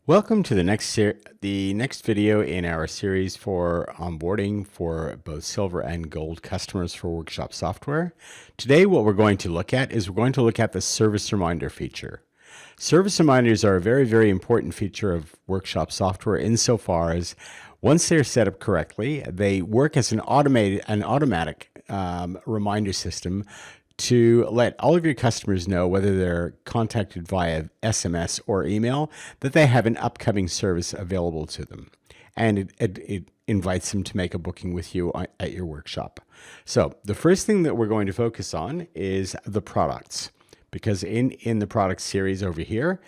Welcome to the next video in our series for onboarding for both silver and gold customers for Workshop software. Today what we're going to look at is the service reminder feature. Service reminders are a very important feature of Workshop software insofar as once they're set up correctly, they work as an automatic reminder system to let all of your customers know, whether they're contacted via SMS or email, that they have an upcoming service available to them. And it invites them to make a booking with you at your workshop. So the first thing that we're going to focus on is the products, because in the product series over here,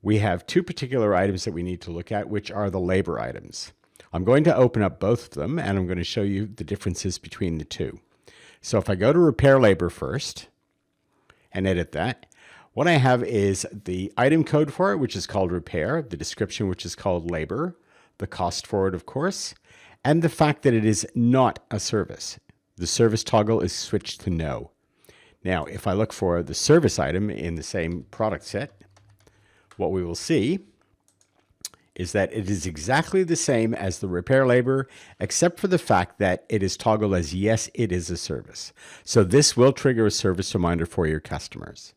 we have two particular items that we need to look at, which are the labor items. I'm going to open up both of them, and I'm going to show you the differences between the two. So if I go to repair labor first and edit that, what I have is the item code for it, which is called repair, the description, which is called labor, the cost for it, of course, and the fact that it is not a service. The service toggle is switched to no. Now, if I look for the service item in the same product set, what we will see is that it is exactly the same as the repair labor, except for the fact that it is toggled as yes, it is a service. So this will trigger a service reminder for your customers.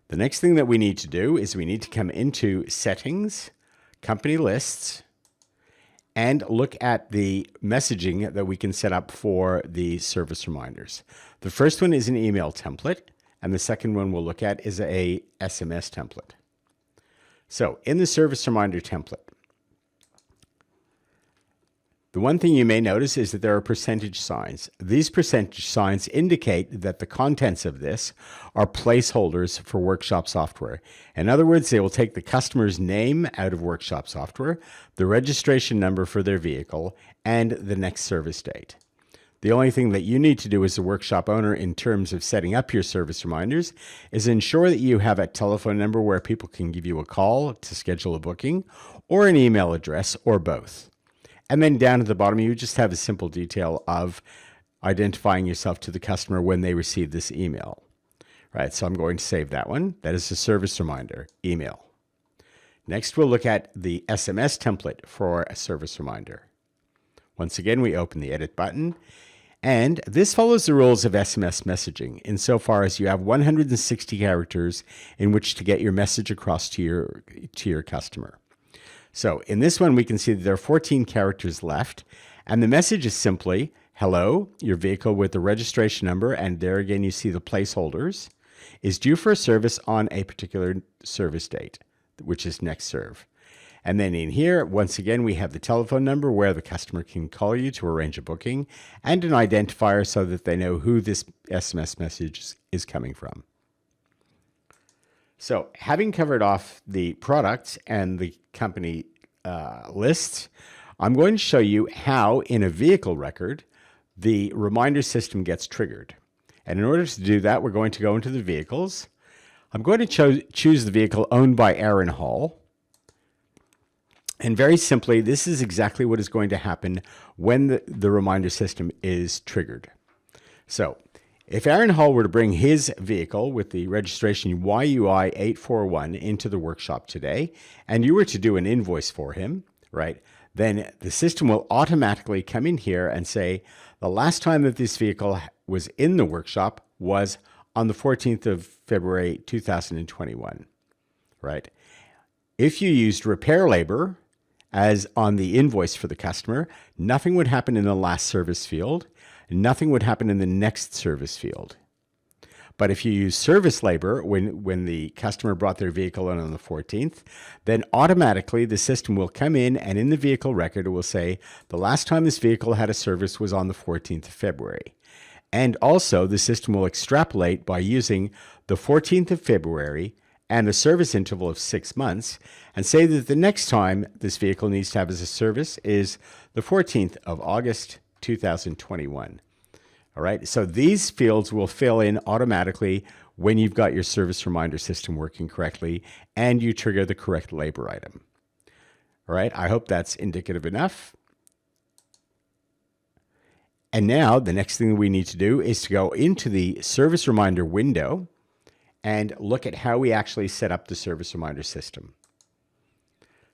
The next thing that we need to do is we need to come into Settings, Company Lists, and look at the messaging that we can set up for the service reminders. The first one is an email template, and the second one we'll look at is a SMS template. So in the service reminder template, the one thing you may notice is that there are percentage signs. These percentage signs indicate that the contents of this are placeholders for Workshop software. In other words, they will take the customer's name out of Workshop software, the registration number for their vehicle, and the next service date. The only thing that you need to do as a workshop owner in terms of setting up your service reminders is ensure that you have a telephone number where people can give you a call to schedule a booking, or an email address, or both. And then down at the bottom, you just have a simple detail of identifying yourself to the customer when they receive this email. Right, so I'm going to save that one. That is a service reminder, email. Next, we'll look at the SMS template for a service reminder. Once again, we open the edit button. And this follows the rules of SMS messaging insofar as you have 160 characters in which to get your message across to your customer. So in this one, we can see that there are 14 characters left, and the message is simply, hello, your vehicle with the registration number, and there again you see the placeholders, is due for a service on a particular service date, which is next serve. And then in here, once again, we have the telephone number where the customer can call you to arrange a booking, and an identifier so that they know who this SMS message is coming from. So having covered off the products and the company lists, I'm going to show you how in a vehicle record, the reminder system gets triggered. And in order to do that, we're going to go into the vehicles. I'm going to choose the vehicle owned by Aaron Hall. And very simply, this is exactly what is going to happen when the reminder system is triggered. So if Aaron Hall were to bring his vehicle with the registration YUI 841 into the workshop today, and you were to do an invoice for him, right, then the system will automatically come in here and say, the last time that this vehicle was in the workshop was on the 14th of February, 2021, right? If you used repair labor as on the invoice for the customer, nothing would happen in the last service field, nothing would happen in the next service field. But if you use service labor when the customer brought their vehicle in on the 14th, then automatically the system will come in, and in the vehicle record it will say the last time this vehicle had a service was on the 14th of February. And also the system will extrapolate by using the 14th of February and a service interval of 6 months, and say that the next time this vehicle needs to have as a service is the 14th of August, 2021. All right, so these fields will fill in automatically when you've got your service reminder system working correctly and you trigger the correct labor item. All right, I hope that's indicative enough. And now the next thing we need to do is to go into the service reminder window and look at how we actually set up the service reminder system.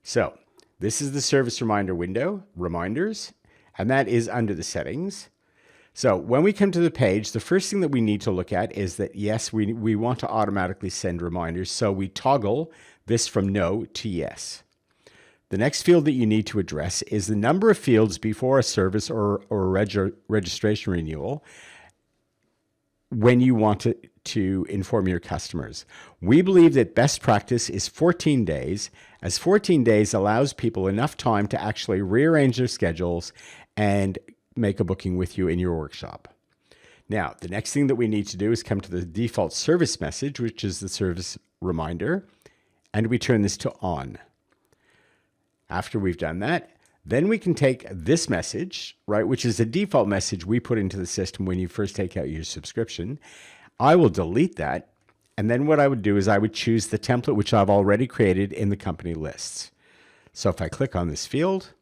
So this is the service reminder window, reminders, and that is under the settings. So when we come to the page, the first thing that we need to look at is that, yes, we want to automatically send reminders. So we toggle this from no to yes. The next field that you need to address is the number of fields before a service or a registration renewal when you want to inform your customers. We believe that best practice is 14 days, as 14 days allows people enough time to actually rearrange their schedules and make a booking with you in your workshop. Now, the next thing that we need to do is come to the default service message, which is the service reminder, and we turn this to on. After we've done that, then we can take this message, right, which is the default message we put into the system when you first take out your subscription. I will delete that. And then what I would do is I would choose the template, which I've already created in the company lists. So if I click on this field,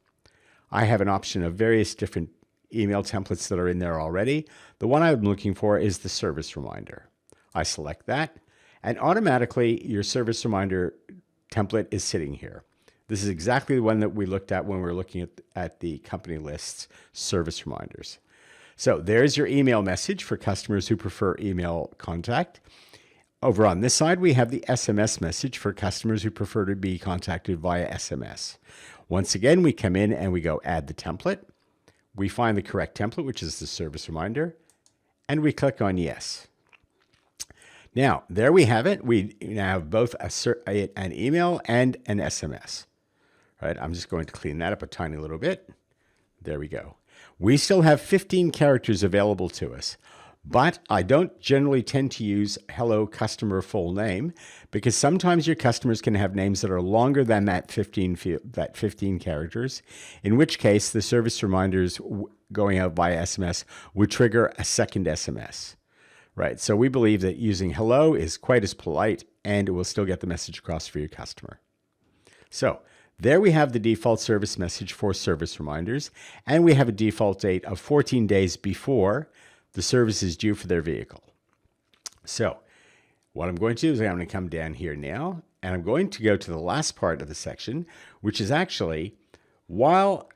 I have an option of various different email templates that are in there already. The one I'm looking for is the service reminder. I select that, and automatically your service reminder template is sitting here. This is exactly the one that we looked at when we were looking at the company lists service reminders. So there's your email message for customers who prefer email contact. Over on this side, we have the SMS message for customers who prefer to be contacted via SMS. Once again, we come in and we go add the template. We find the correct template, which is the service reminder, and we click on yes. Now, there we have it. We now have both an email and an SMS. Right, I'm just going to clean that up a tiny little bit. There we go. We still have 15 characters available to us, but I don't generally tend to use hello customer full name because sometimes your customers can have names that are longer than that 15 characters, in which case the service reminders going out via SMS would trigger a second SMS. Right, so we believe that using hello is quite as polite and it will still get the message across for your customer. So there we have the default service message for service reminders, and we have a default date of 14 days before the service is due for their vehicle. So what I'm going to do is I'm going to come down here now, and I'm going to go to the last part of the section, which is actually, while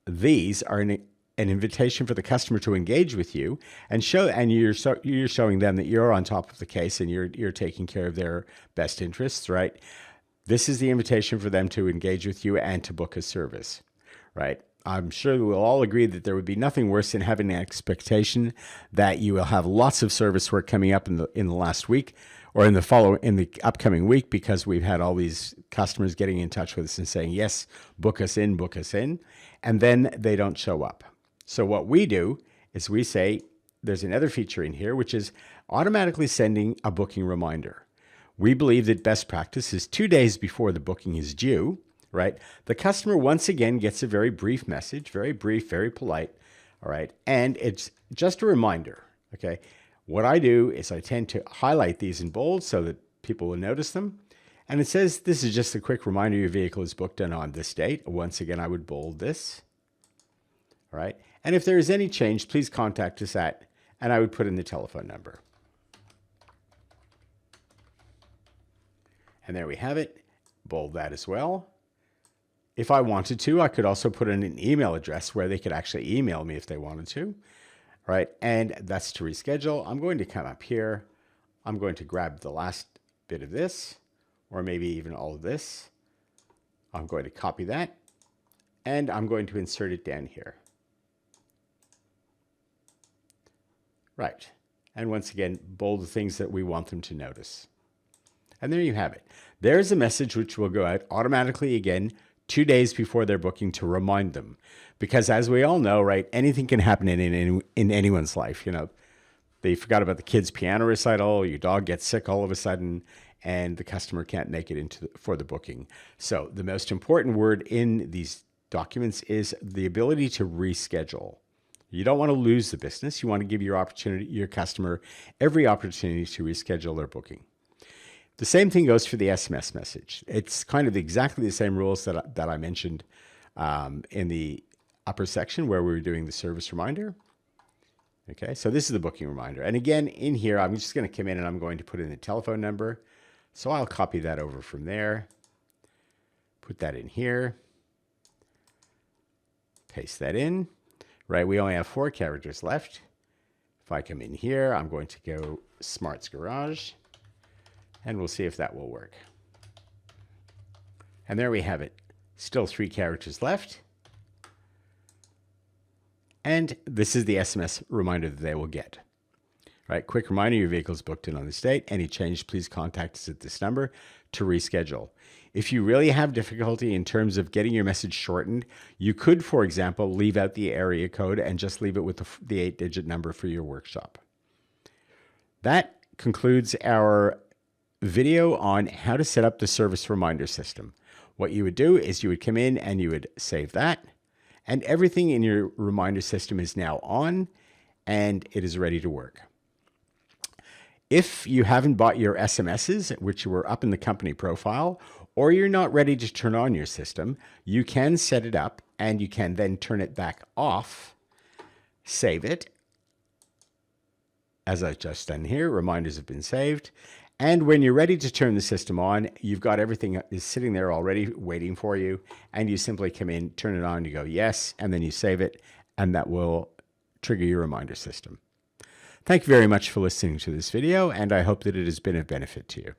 these are an invitation for the customer to engage with you and you're showing them that you're on top of the case and you're taking care of their best interests, right? This is the invitation for them to engage with you and to book a service, right? I'm sure we'll all agree that there would be nothing worse than having an expectation that you will have lots of service work coming up in the last week or in the upcoming week, because we've had all these customers getting in touch with us and saying, yes, book us in, and then they don't show up. So what we do is we say there's another feature in here, which is automatically sending a booking reminder. We believe that best practice is 2 days before the booking is due, right? The customer once again gets a very brief message, very brief, very polite, all right? And it's just a reminder, okay? What I do is I tend to highlight these in bold so that people will notice them. And it says, this is just a quick reminder your vehicle is booked in on this date. Once again, I would bold this, all right? And if there is any change, please contact us at, and I would put in the telephone number. And there we have it. Bold that as well. If I wanted to, I could also put in an email address where they could actually email me if they wanted to, right? And that's to reschedule. I'm going to come up here. I'm going to grab the last bit of this, or maybe even all of this. I'm going to copy that, and I'm going to insert it down here. Right. And once again, bold the things that we want them to notice. And there you have it. There's a message which will go out automatically again 2 days before their booking to remind them. Because as we all know, right, anything can happen in anyone's life. You know, they forgot about the kid's piano recital, your dog gets sick all of a sudden, and the customer can't make it for the booking. So the most important word in these documents is the ability to reschedule. You don't want to lose the business. You want to give your customer every opportunity to reschedule their booking. The same thing goes for the SMS message. It's kind of exactly the same rules that I mentioned in the upper section where we were doing the service reminder. Okay, so this is the booking reminder. And again, in here, I'm just going to come in and I'm going to put in the telephone number. So I'll copy that over from there, put that in here, paste that in, right? We only have 4 characters left. If I come in here, I'm going to go Smart's Garage, and we'll see if that will work. And there we have it. Still 3 characters left. And this is the SMS reminder that they will get. Right, quick reminder, your vehicle is booked in on this date. Any change, please contact us at this number to reschedule. If you really have difficulty in terms of getting your message shortened, you could, for example, leave out the area code and just leave it with the 8-digit number for your workshop. That concludes our video on how to set up the service reminder system. What you would do is you would come in and you would save that, and everything in your reminder system is now on and it is ready to work. If you haven't bought your SMSs, which were up in the company profile, or you're not ready to turn on your system, you can set it up and you can then turn it back off, save it. As I've just done here, reminders have been saved. And when you're ready to turn the system on, you've got everything is sitting there already waiting for you. And you simply come in, turn it on, you go yes, and then you save it, and that will trigger your reminder system. Thank you very much for listening to this video, and I hope that it has been of benefit to you.